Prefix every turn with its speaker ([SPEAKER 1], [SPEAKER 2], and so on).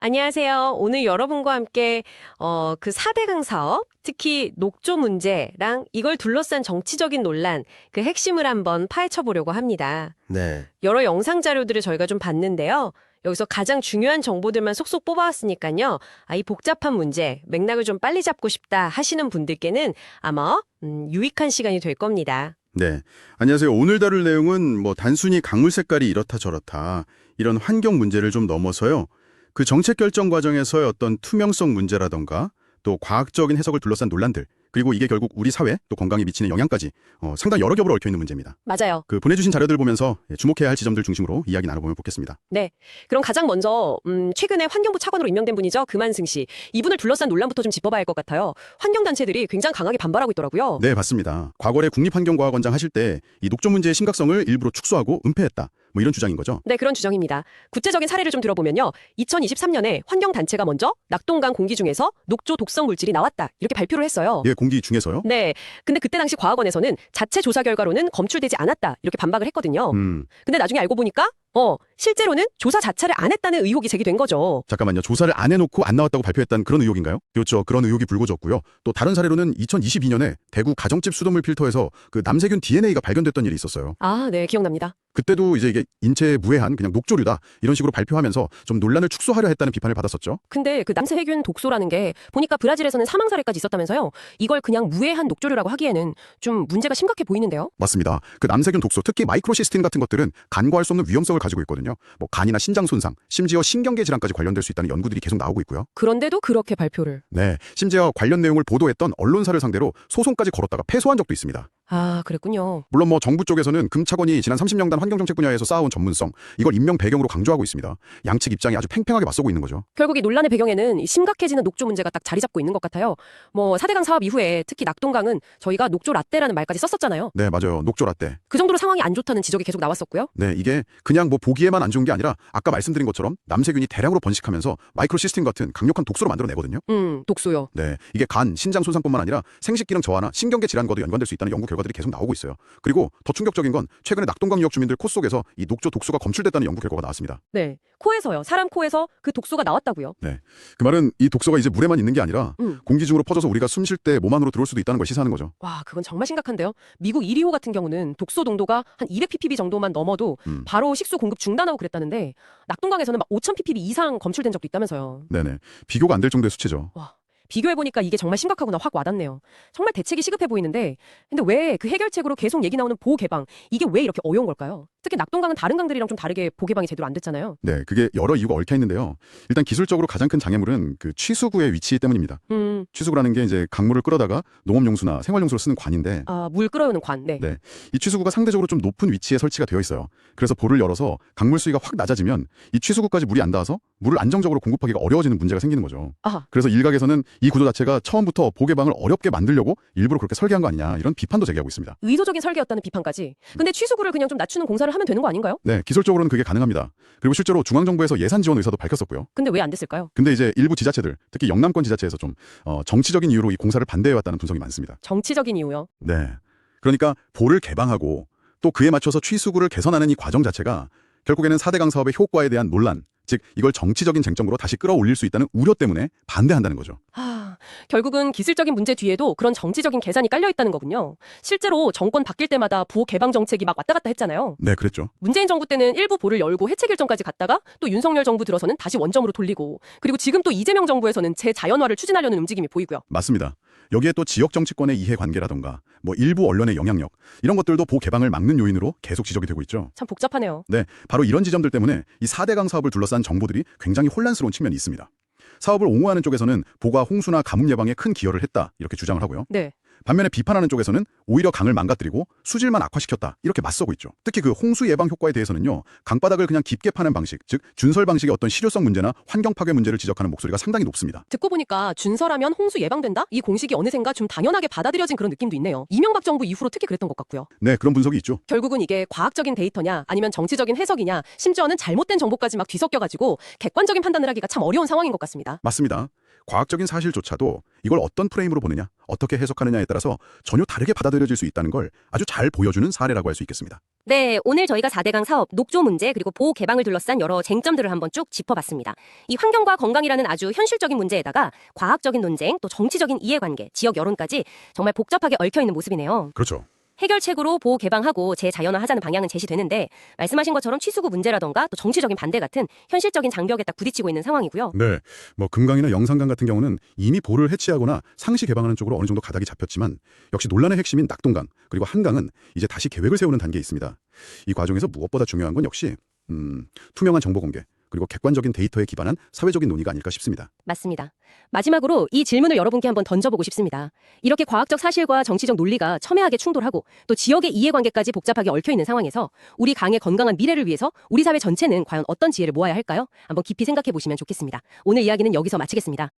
[SPEAKER 1] 안녕하세요. 오늘 여러분과 함께 그 4대강 사업, 특히 녹조 문제랑 이걸 둘러싼 정치적인 논란, 그 핵심을 한번 파헤쳐 보려고 합니다.
[SPEAKER 2] 네.
[SPEAKER 1] 여러 영상 자료들을 저희가 좀 봤는데요. 여기서 가장 중요한 정보들만 속속 뽑아왔으니까요. 이 복잡한 문제, 맥락을 좀 빨리 잡고 싶다 하시는 분들께는 아마 유익한 시간이 될 겁니다.
[SPEAKER 2] 네. 안녕하세요. 오늘 다룰 내용은 단순히 강물 색깔이 이렇다 저렇다 이런 환경 문제를 좀 넘어서요. 그 정책 결정 과정에서의 어떤 투명성 문제라던가 또 과학적인 해석을 둘러싼 논란들, 그리고 이게 결국 우리 사회 또 건강에 미치는 영향까지 상당히 여러 겹으로 얽혀 있는 문제입니다.
[SPEAKER 1] 맞아요.
[SPEAKER 2] 그 보내주신 자료들 보면서 주목해야 할 지점들 중심으로 이야기 나눠보면 좋겠습니다.
[SPEAKER 1] 네. 그럼 가장 먼저 최근에 환경부 차관으로 임명된 분이죠. 금한승 씨. 이분을 둘러싼 논란부터 좀 짚어봐야 할 것 같아요. 환경단체들이 굉장히 강하게 반발하고 있더라고요.
[SPEAKER 2] 네, 맞습니다. 과거에 국립환경과학원장 하실 때 이 녹조 문제의 심각성을 일부러 축소하고 은폐했다. 이런 주장인 거죠.
[SPEAKER 1] 네, 그런 주장입니다. 구체적인 사례를 좀 들어보면요. 2023년에 환경단체가 먼저 낙동강 공기 중에서 녹조 독성 물질이 나왔다. 이렇게 발표를 했어요.
[SPEAKER 2] 예, 공기 중에서요?
[SPEAKER 1] 네. 근데 그때 당시 과학원에서는 자체 조사 결과로는 검출되지 않았다. 이렇게 반박을 했거든요. 근데 나중에 알고 보니까 실제로는 조사 자체를 안 했다는 의혹이 제기된 거죠.
[SPEAKER 2] 잠깐만요. 조사를 안 해놓고 안 나왔다고 발표했다는 그런 의혹인가요? 그렇죠. 그런 의혹이 불거졌고요. 또 다른 사례로는 2022년에 대구 가정집 수돗물 필터에서 그 남세균 DNA가 발견됐던 일이 있었어요.
[SPEAKER 1] 아, 네. 기억납니다.
[SPEAKER 2] 그때도 이제 이게 인체에 무해한 그냥 녹조류다 이런 식으로 발표하면서 좀 논란을 축소하려 했다는 비판을 받았었죠.
[SPEAKER 1] 근데 그 남세균 독소라는 게 보니까 브라질에서는 사망 사례까지 있었다면서요. 이걸 그냥 무해한 녹조류라고 하기에는 좀 문제가 심각해 보이는데요.
[SPEAKER 2] 맞습니다. 그 남세균 독소, 특히 마이크로시스틴 같은 것들은 간과할 수 없는 위험성을 가지고 있거든요. 간이나 신장 손상, 심지어 신경계 질환까지 관련될 수 있다는 연구들이 계속 나오고 있고요.
[SPEAKER 1] 그런데도 그렇게 발표를.
[SPEAKER 2] 네, 심지어 관련 내용을 보도했던 언론사를 상대로 소송까지 걸었다가 패소한 적도 있습니다.
[SPEAKER 1] 아, 그랬군요.
[SPEAKER 2] 물론 정부 쪽에서는 금차관이 지난 30년간 환경정책 분야에서 쌓아온 전문성, 이걸 임명 배경으로 강조하고 있습니다. 양측 입장이 아주 팽팽하게 맞서고 있는 거죠.
[SPEAKER 1] 결국 이 논란의 배경에는 이 심각해지는 녹조 문제가 딱 자리 잡고 있는 것 같아요. 4대강 사업 이후에 특히 낙동강은 저희가 녹조 라떼라는 말까지 썼었잖아요.
[SPEAKER 2] 네, 맞아요. 녹조 라떼.
[SPEAKER 1] 그 정도로 상황이 안 좋다는 지적이 계속 나왔었고요.
[SPEAKER 2] 네, 이게 그냥 보기에만 안 좋은 게 아니라 아까 말씀드린 것처럼 남세균이 대량으로 번식하면서 마이크로시스틴 같은 강력한 독소로 만들어내거든요.
[SPEAKER 1] 독소요.
[SPEAKER 2] 네, 이게 간, 신장 손상뿐만 아니라 생식기능 저하나 신경계 질환과도 연관될 수 있다는 연구 결과들이 계속 나오고 있어요. 그리고 더 충격적인 건 최근에 낙동강 유역 주민들 코 속에서 이 녹조 독소가 검출됐다는 연구 결과가 나왔습니다.
[SPEAKER 1] 네. 코에서요. 사람 코에서 그 독소가 나왔다고요.
[SPEAKER 2] 네, 그 말은 이 독소가 이제 물에만 있는 게 아니라 공기 중으로 퍼져서 우리가 숨 쉴 때 몸 안으로 들어올 수도 있다는 걸 시사하는 거죠.
[SPEAKER 1] 와, 그건 정말 심각한데요. 미국 1호 같은 경우는 독소 농도가 한 200ppb 정도만 넘어도 바로 식수 공급 중단하고 그랬다는데 낙동강에서는 막 5000ppb 이상 검출된 적도 있다면서요.
[SPEAKER 2] 네네, 비교가 안 될 정도의 수치죠.
[SPEAKER 1] 와. 비교해보니까 이게 정말 심각하구나 확 와닿네요. 정말 대책이 시급해 보이는데 근데 왜 그 해결책으로 계속 얘기 나오는 보호 개방 이게 왜 이렇게 어려운 걸까요? 특히 낙동강은 다른 강들이랑 좀 다르게 보호 개방이 제대로 안 됐잖아요.
[SPEAKER 2] 네, 그게 여러 이유가 얽혀 있는데요. 일단 기술적으로 가장 큰 장애물은 그 취수구의 위치 때문입니다. 취수구라는 게 이제 강물을 끌어다가 농업용수나 생활용수로 쓰는 관인데
[SPEAKER 1] 물 끌어오는 관. 네.
[SPEAKER 2] 네, 이 취수구가 상대적으로 좀 높은 위치에 설치가 되어 있어요. 그래서 볼을 열어서 강물 수위가 확 낮아지면 이 취수구까지 물이 안 닿아서 물을 안정적으로 공급하기가 어려워지는 문제가 생기는 거죠.
[SPEAKER 1] 아하.
[SPEAKER 2] 그래서 일각에서는 이 구조 자체가 처음부터 보호 개방을 어렵게 만들려고 일부러 그렇게 설계한 거 아니냐 이런 비판도 제기하고 있습니다.
[SPEAKER 1] 의도적인 설계였다는 비판까지. 근데 취수구를 그냥 좀 낮추는 공사를 하면 되는 거 아닌가요?
[SPEAKER 2] 네, 기술적으로는 그게 가능합니다. 그리고 실제로 중앙정부에서 예산 지원 의사도 밝혔었고요.
[SPEAKER 1] 근데 왜 안 됐을까요?
[SPEAKER 2] 근데 이제 일부 지자체들, 특히 영남권 지자체에서 좀 정치적인 이유로 이 공사를 반대해왔다는 분석이 많습니다.
[SPEAKER 1] 정치적인 이유요.
[SPEAKER 2] 네, 그러니까 볼을 개방하고 또 그에 맞춰서 취수구를 개선하는 이 과정 자체가 결국에는 4대강 사업의 효과에 대한 논란, 즉 이걸 정치적인 쟁점으로 다시 끌어올릴 수 있다는 우려 때문에 반대한다는 거죠.
[SPEAKER 1] 결국은 기술적인 문제 뒤에도 그런 정치적인 계산이 깔려 있다는 거군요. 실제로 정권 바뀔 때마다 보호 개방 정책이 막 왔다 갔다 했잖아요.
[SPEAKER 2] 네, 그랬죠.
[SPEAKER 1] 문재인 정부 때는 일부 볼을 열고 해체 결정까지 갔다가 또 윤석열 정부 들어서는 다시 원점으로 돌리고 그리고 지금 또 이재명 정부에서는 재자연화를 추진하려는 움직임이 보이고요.
[SPEAKER 2] 맞습니다. 여기에 또 지역 정치권의 이해관계라던가 일부 언론의 영향력 이런 것들도 보호 개방을 막는 요인으로 계속 지적이 되고 있죠.
[SPEAKER 1] 참 복잡하네요.
[SPEAKER 2] 네, 바로 이런 지점들 때문에 이 4대강 사업을 둘러싼 정보들이 굉장히 혼란스러운 측면이 있습니다. 사업을 옹호하는 쪽에서는 보가 홍수나 가뭄 예방에 큰 기여를 했다 이렇게 주장을 하고요.
[SPEAKER 1] 네.
[SPEAKER 2] 반면에 비판하는 쪽에서는 오히려 강을 망가뜨리고 수질만 악화시켰다 이렇게 맞서고 있죠. 특히 그 홍수 예방 효과에 대해서는요. 강바닥을 그냥 깊게 파는 방식, 즉 준설 방식의 어떤 실효성 문제나 환경 파괴 문제를 지적하는 목소리가 상당히 높습니다.
[SPEAKER 1] 듣고 보니까 준설하면 홍수 예방된다? 이 공식이 어느샌가 좀 당연하게 받아들여진 그런 느낌도 있네요. 이명박 정부 이후로 특히 그랬던 것 같고요.
[SPEAKER 2] 네, 그런 분석이 있죠.
[SPEAKER 1] 결국은 이게 과학적인 데이터냐 아니면 정치적인 해석이냐 심지어는 잘못된 정보까지 막 뒤섞여가지고 객관적인 판단을 하기가 참 어려운 상황인 것 같습니다.
[SPEAKER 2] 맞습니다.
[SPEAKER 3] 과학적인 사실조차도 이걸 어떤 프레임으로 보느냐, 어떻게 해석하느냐에 따라서 전혀 다르게 받아들여질 수 있다는 걸 아주 잘 보여주는 사례라고 할 수 있겠습니다.
[SPEAKER 4] 네, 오늘 저희가 4대강 사업, 녹조 문제, 그리고 보호 개방을 둘러싼 여러 쟁점들을 한번 쭉 짚어봤습니다. 이 환경과 건강이라는 아주 현실적인 문제에다가 과학적인 논쟁, 또 정치적인 이해관계, 지역 여론까지 정말 복잡하게 얽혀있는 모습이네요.
[SPEAKER 3] 그렇죠.
[SPEAKER 4] 해결책으로 보호 개방하고 재자연화하자는 방향은 제시되는데 말씀하신 것처럼 취수구 문제라던가 또 정치적인 반대 같은 현실적인 장벽에 딱 부딪히고 있는 상황이고요.
[SPEAKER 3] 네, 뭐 금강이나 영산강 같은 경우는 이미 보를 해치하거나 상시 개방하는 쪽으로 어느 정도 가닥이 잡혔지만 역시 논란의 핵심인 낙동강 그리고 한강은 이제 다시 계획을 세우는 단계에 있습니다. 이 과정에서 무엇보다 중요한 건 역시 투명한 정보 공개 그리고 객관적인 데이터에 기반한 사회적인 논의가 아닐까 싶습니다.
[SPEAKER 4] 맞습니다. 마지막으로 이 질문을 여러분께 한번 던져보고 싶습니다. 이렇게 과학적 사실과 정치적 논리가 첨예하게 충돌하고 또 지역의 이해관계까지 복잡하게 얽혀있는 상황에서 우리 강의 건강한 미래를 위해서 우리 사회 전체는 과연 어떤 지혜를 모아야 할까요? 한번 깊이 생각해 보시면 좋겠습니다. 오늘 이야기는 여기서 마치겠습니다.